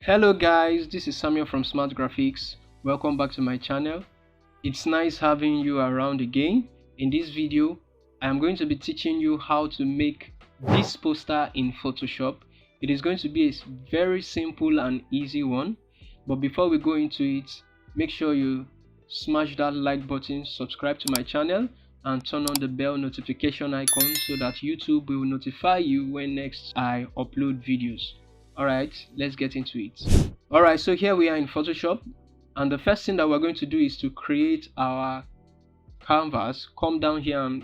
Hello guys, this is Samuel from Smart Graphics. Welcome back to my channel. It's nice having you around again. In this video, I am going to be teaching you how to make this poster in Photoshop. It is going to be a very simple and easy one. But before we go into it, make sure you smash that like button, subscribe to my channel, and turn on the bell notification icon so that YouTube will notify you when next I upload videos. Alright, let's get into it. Alright, so here we are in Photoshop, and the first thing that we're going to do is to create our canvas. Come down here and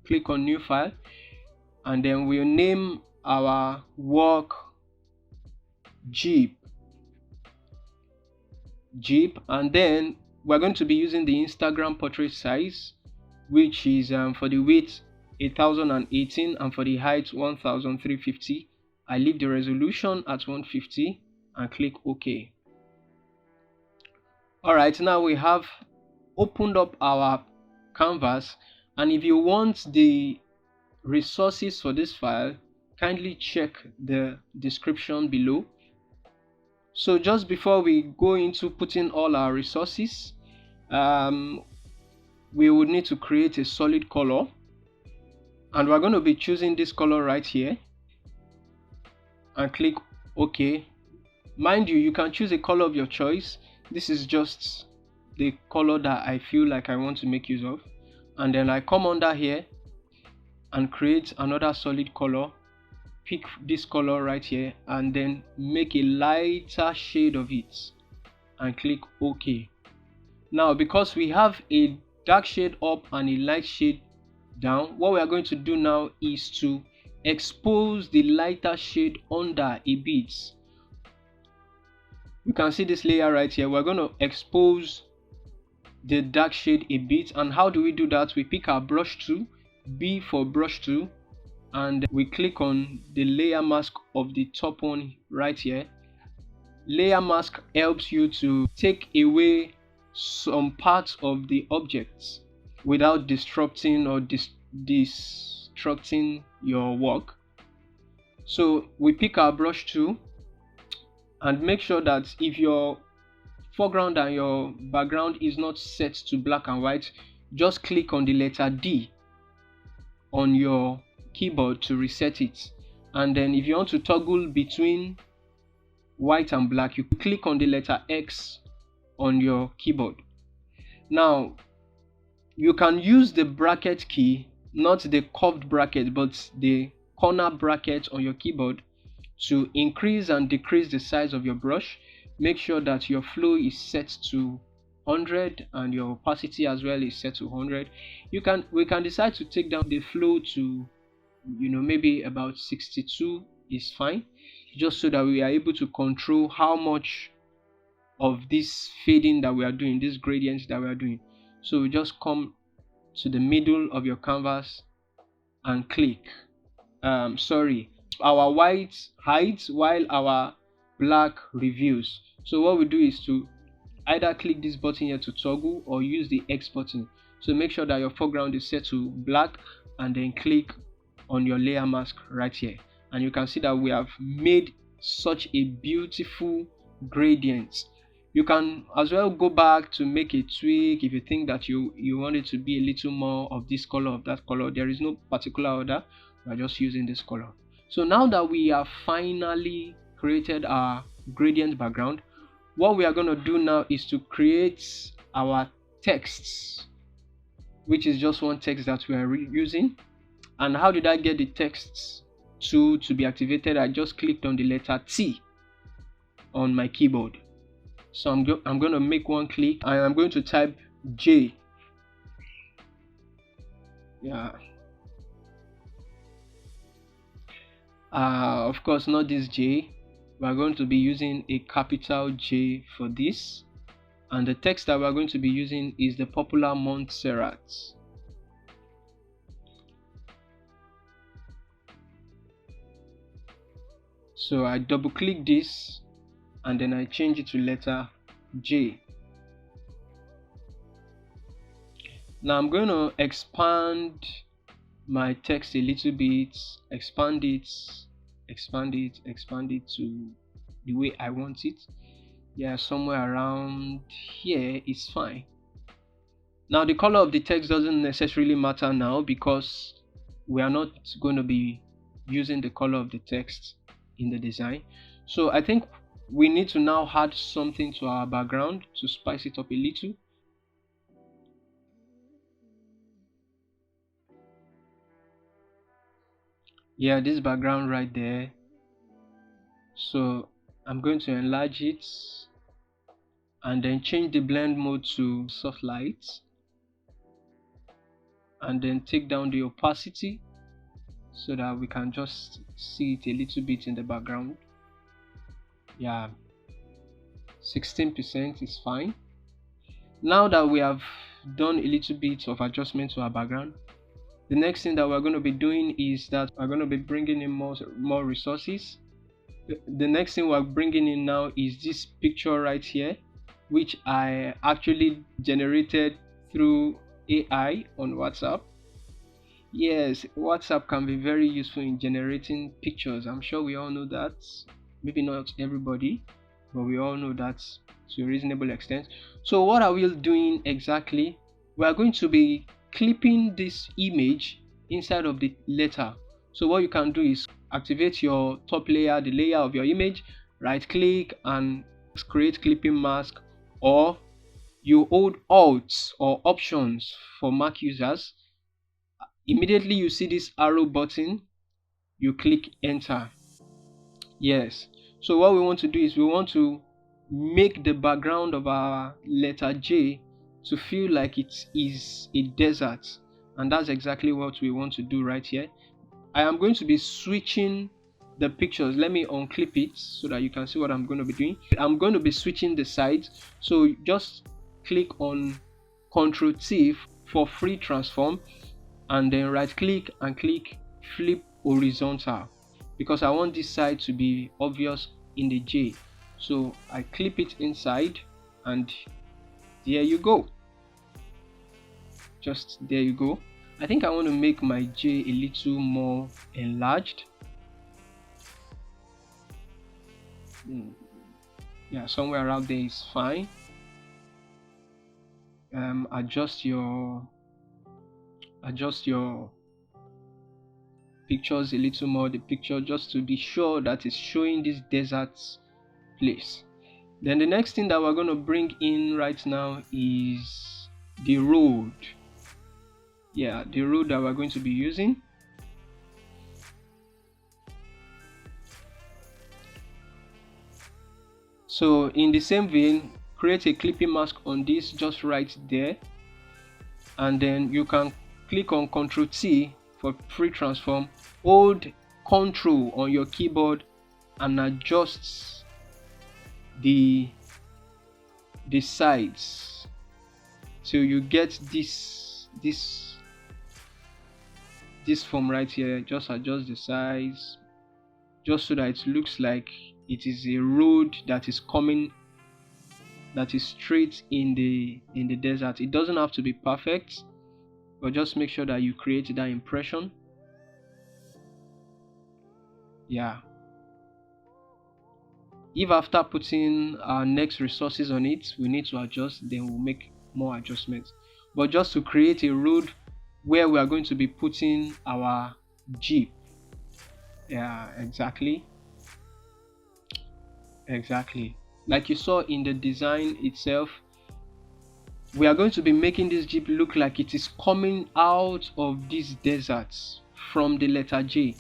click on new file, and then we'll name our work Jeep, and then we're going to be using the Instagram portrait size, which is for the width 8018 and for the height 1350. I leave the resolution at 150 and click OK. Alright, now we have opened up our canvas, and if you want the resources for this file, kindly check the description below. So just before we go into putting all our resources, we would need to create a solid color, and we're going to be choosing this color right here and click OK. Mind you, you can choose a color of your choice. This is just the color that I feel like I want to make use of, and then I come under here and create another solid color. Pick this color right here and then make a lighter shade of it and click OK. Now, because we have a dark shade up and a light shade down, what we are going to do now is to expose the lighter shade under a bit. You can see this layer right here. We're going to expose the dark shade a bit. And how do we do that? We pick our brush tool, B for brush tool, and we click on the layer mask of the top one right here. Layer mask helps you to take away some parts of the objects without disrupting or destructing your work. So we pick our brush tool and make sure that if your foreground and your background is not set to black and white, just click on the letter D on your keyboard to reset it. And then if you want to toggle between white and black, you click on the letter X on your keyboard. Now you can use the bracket key, not the curved bracket but the corner bracket on your keyboard, to increase and decrease the size of your brush. Make sure that your flow is set to 100 and your opacity as well is set to 100. We can decide to take down the flow to, maybe about 62 is fine, just so that we are able to control how much of this fading that we are doing, this gradient that we are doing. So just come to the middle of your canvas and click our white hides while our black reveals. So what we do is to either click this button here to toggle or use the X button. So make sure that your foreground is set to black and then click on your layer mask right here, and you can see that we have made such a beautiful gradient. You can as well go back to make a tweak if you think that you want it to be a little more of this color, of that color. There is no particular order, we are just using this color. So now that we have finally created our gradient background, what we are going to do now is to create our texts, which is just one text that we are using. And how did I get the text tool to be activated? I just clicked on the letter T on my keyboard. So I'm going to make one click and I'm going to type J. Yeah. Of course, not this J. We are going to be using a capital J for this, and the text that we are going to be using is the popular Montserrat. So I double click this and then I change it to letter J. Now I'm going to expand my text a little bit, expand it to the way I want it. Yeah, somewhere around here is fine. Now the color of the text doesn't necessarily matter now, because we are not going to be using the color of the text in the design. So I think we need to now add something to our background to spice it up a little. Yeah, this background right there. So I'm going to enlarge it and then change the blend mode to soft light, and then take down the opacity so that we can just see it a little bit in the background. Yeah, 16% is fine. Now that we have done a little bit of adjustment to our background, the next thing that we're going to be doing is that we're going to be bringing in more resources. The next thing we're bringing in now is this picture right here, which I actually generated through AI on WhatsApp. Yes, WhatsApp can be very useful in generating pictures. I'm sure we all know that. Maybe not everybody, but we all know that to a reasonable extent. So what are we doing exactly? We are going to be clipping this image inside of the letter. So what you can do is activate your top layer, the layer of your image, right click and create clipping mask, or you hold Alt or Options for Mac users. Immediately you see this arrow button, you click enter. Yes, so what we want to do is we want to make the background of our letter J to feel like it is a desert, and that's exactly what we want to do right here. I am going to be switching the pictures. Let me unclip it so that you can see what I'm going to be doing. I'm going to be switching the sides, so just click on Ctrl T for free transform, and then right click and click flip horizontal, because I want this side to be obvious in the J. So I clip it inside, and there you go. Just there you go. I think I want to make my J a little more enlarged. Yeah, somewhere around there is fine. Adjust your pictures a little more, the picture, just to be sure that it's showing this desert place. Then the next thing that we're going to bring in right now is the road. Yeah, the road that we're going to be using. So in the same vein, create a clipping mask on this just right there, and then you can click on Ctrl T for free transform, hold Ctrl on your keyboard and adjust the sides till you get this form right here. Just adjust the size just so that it looks like it is a road that is coming, that is straight in the desert. It doesn't have to be perfect, but just make sure that you create that impression. Yeah, if after putting our next resources on it we need to adjust, then we'll make more adjustments. But just to create a road where we are going to be putting our jeep. Yeah, exactly, like you saw in the design itself, we are going to be making this jeep look like it is coming out of these deserts from the letter J.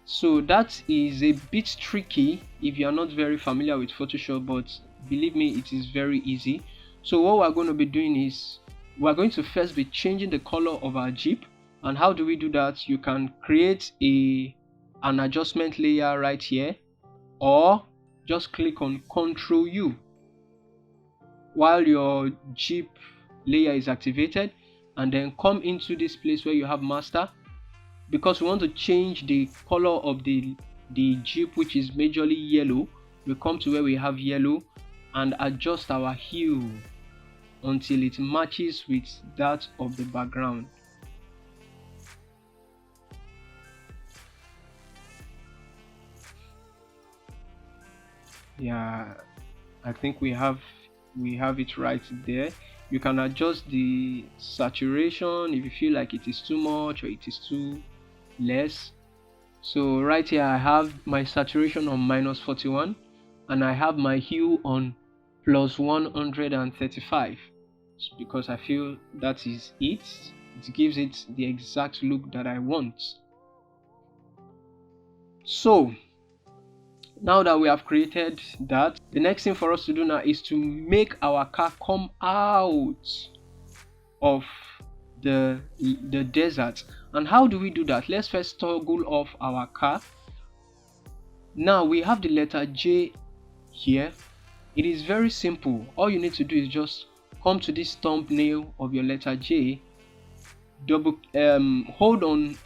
So that is a bit tricky if you are not very familiar with Photoshop, but believe me, it is very easy. So what we're going to be doing is we're going to first be changing the color of our jeep. And how do we do that? You can create an adjustment layer right here, or just click on Ctrl U while your jeep layer is activated, and then come into this place where you have master. Because we want to change the color of the jeep, which is majorly yellow, we come to where we have yellow and adjust our hue until it matches with that of the background. Yeah, I think we have it right there. You can adjust the saturation if you feel like it is too much or it is too less. So right here I have my saturation on -41 and I have my hue on +135 because I feel that is it. It gives it the exact look that I want. So now that we have created that, the next thing for us to do now is to make our car come out of the desert. And how do we do that? Let's first toggle off our car. Now we have the letter J here. It is very simple. All you need to do is just come to this thumbnail of your letter J, hold on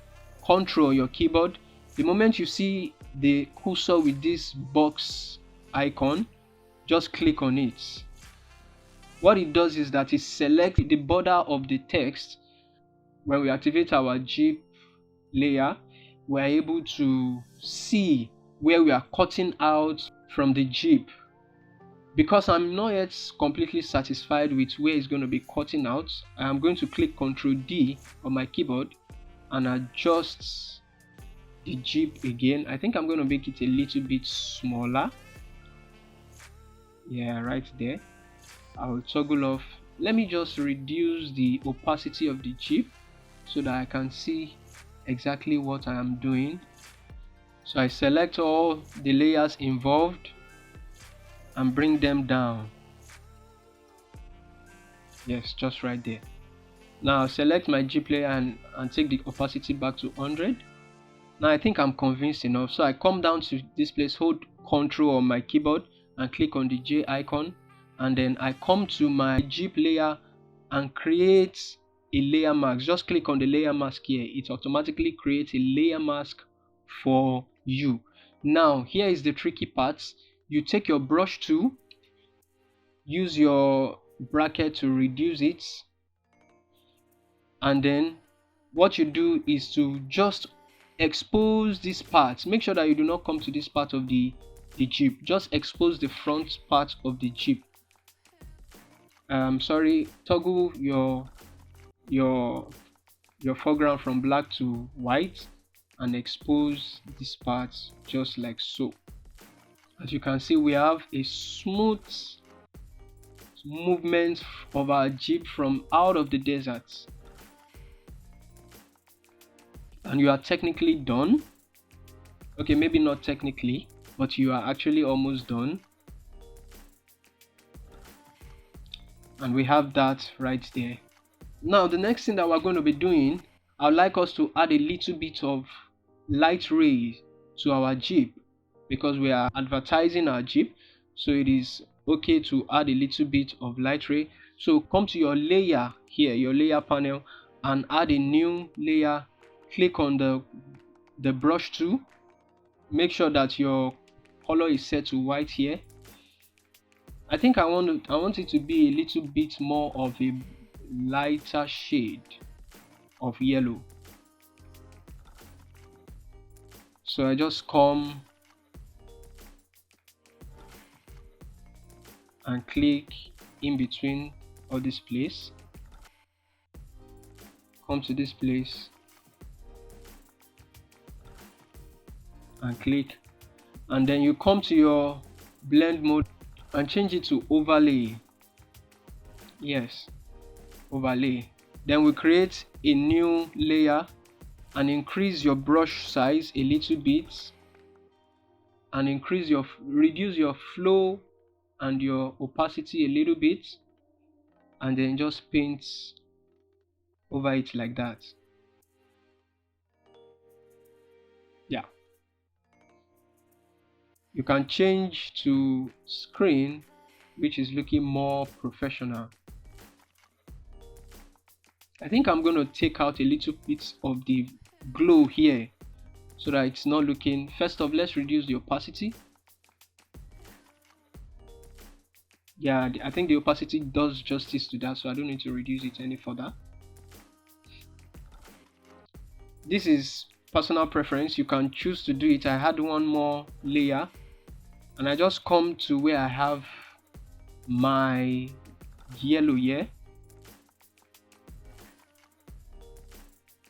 Control on your keyboard. The moment you see the cursor with this box icon, just click on it. What it does is that it selects the border of the text. When we activate our Jeep layer, we are able to see where we are cutting out from the Jeep. Because I'm not yet completely satisfied with where it's going to be cutting out, I am going to click Ctrl D on my keyboard and adjust the Jeep again. I think I'm going to make it a little bit smaller. Yeah, right there. I'll toggle off. Let me just reduce the opacity of the Jeep so that I can see exactly what I am doing. So I select all the layers involved and bring them down. Yes, just right there. Now I'll select my Jeep layer and take the opacity back to 100. Now I think I'm convinced enough, so I come down to this place, hold Ctrl on my keyboard and click on the J icon, and then I come to my Jeep layer and create a layer mask. Just click on the layer mask here. It automatically creates a layer mask for you. Now here is the tricky part. You take your brush tool, use your bracket to reduce it, and then what you do is to just expose this part. Make sure that you do not come to this part of the Jeep. Just expose the front part of the Jeep. Sorry, toggle your foreground from black to white and expose this part just like so. As you can see, we have a smooth movement of our Jeep from out of the desert. And you are technically done. Okay, maybe not technically, but you are actually almost done. And we have that right there. Now the next thing that we're going to be doing, I'd like us to add a little bit of light rays to our Jeep, because we are advertising our Jeep, so it is okay to add a little bit of light ray. So come to your layer here, your layer panel, and add a new layer. Click on the brush tool. Make sure that your color is set to white here. I think I want it to be a little bit more of a lighter shade of yellow. So I just come and click in between all this place. Come to this place and click, and then you come to your blend mode and change it to overlay. Yes, overlay. Then we create a new layer and increase your brush size a little bit, and reduce your flow and your opacity a little bit, and then just paint over it like that. Yeah, you can change to screen, which is looking more professional. I think I'm going to take out a little bit of the glow here so that it's not looking. First off, let's reduce the opacity. Yeah, I think the opacity does justice to that, so I don't need to reduce it any further. This is personal preference. You can choose to do it. I had one more layer and I just come to where I have my yellow here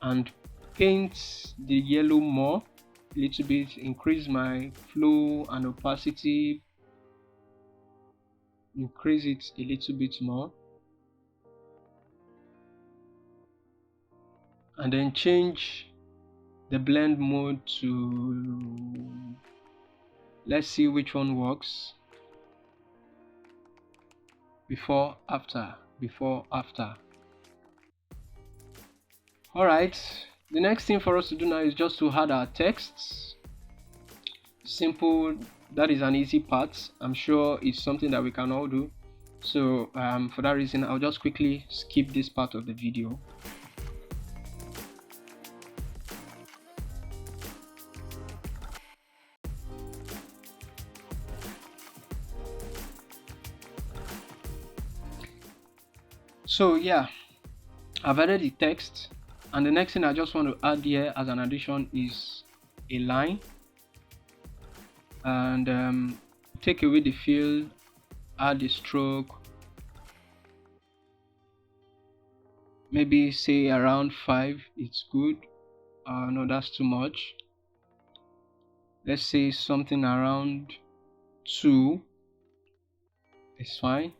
and paint the yellow more a little bit, increase my flow and opacity, increase it a little bit more, and then change the blend mode to, let's see which one works. Before, after, before, after. Alright, the next thing for us to do now is just to add our texts. Simple, that is an easy part. I'm sure it's something that we can all do. So for that reason, I'll just quickly skip this part of the video. So yeah, I've added the text, and the next thing I just want to add here as an addition is a line, and take away the fill, add the stroke, maybe say around 5, it's good. No, that's too much. Let's say something around 2 is fine.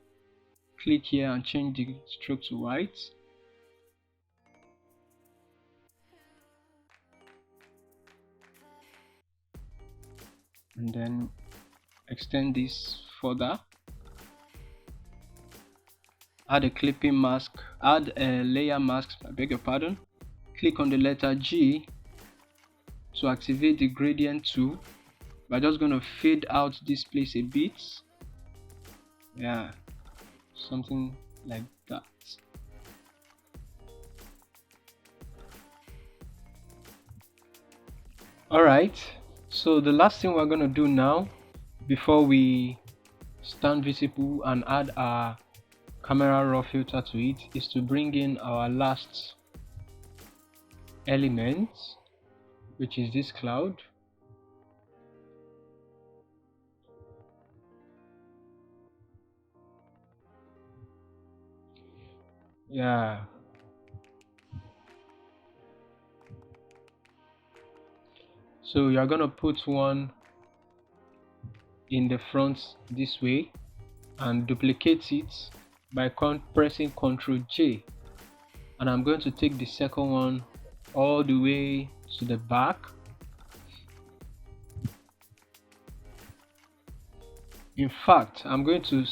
Click here and change the stroke to white. And then extend this further. Add a clipping mask, add a layer mask, I beg your pardon. Click on the letter G to activate the gradient tool. We're just going to fade out this place a bit. Yeah, something like that. Alright, so the last thing we're going to do now before we stand visible and add our camera raw filter to it is to bring in our last element, which is this cloud. Yeah, so you're gonna put one in the front this way and duplicate it by pressing Ctrl J, and I'm going to take the second one all the way to the back. In fact, I'm going to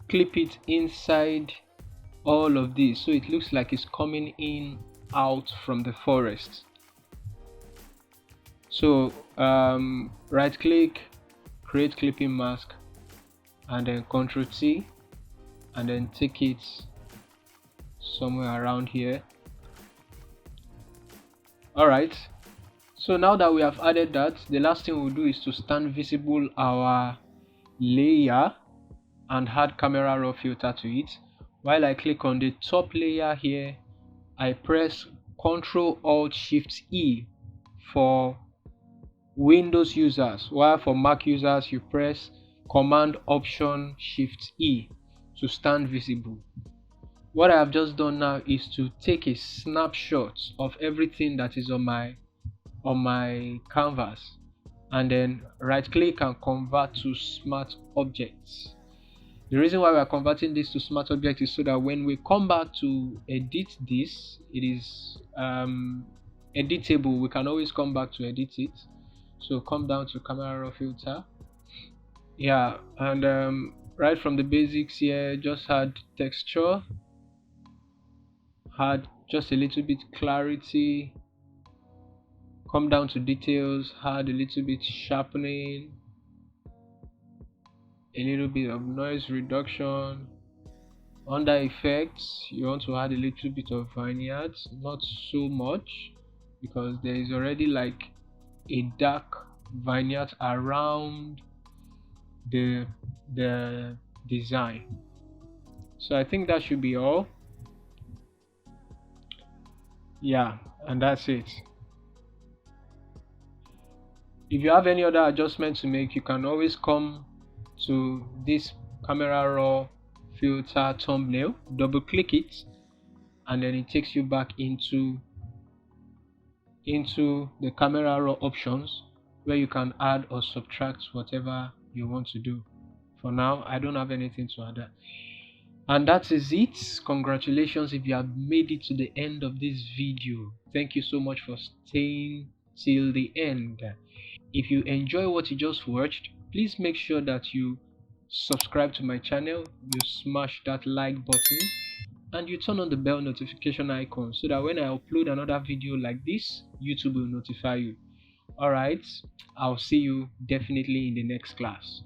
clip it inside all of this so it looks like it's coming in out from the forest. So right click, create clipping mask, and then Ctrl T, and then take it somewhere around here. Alright, so now that we have added that, the last thing we'll do is to stand visible our layer and add camera raw filter to it. While I click on the top layer here, I press Ctrl Alt Shift E for Windows users, while for Mac users you press Command Option Shift E to stand visible. What I have just done now is to take a snapshot of everything that is on my canvas, and then right click and convert to smart objects. The reason why we are converting this to smart object is so that when we come back to edit this, it is editable. We can always come back to edit it. So come down to camera raw filter. Yeah, and right from the basics here, just add texture, add just a little bit clarity, come down to details, add a little bit sharpening, a little bit of noise reduction. Under effects, you want to add a little bit of vineyards, not so much because there is already like a dark vignette around the design. So I think that should be all. Yeah, and that's it. If you have any other adjustment to make, you can always come to this camera raw filter thumbnail, double click it, and then it takes you back into the camera raw options, where you can add or subtract whatever you want to do. For now, I don't have anything to add. And that is it. Congratulations if you have made it to the end of this video. Thank you so much for staying till the end. If you enjoy what you just watched, please make sure that you subscribe to my channel, you smash that like button, and you turn on the bell notification icon so that when I upload another video like this, YouTube will notify you. Alright, I'll see you definitely in the next class.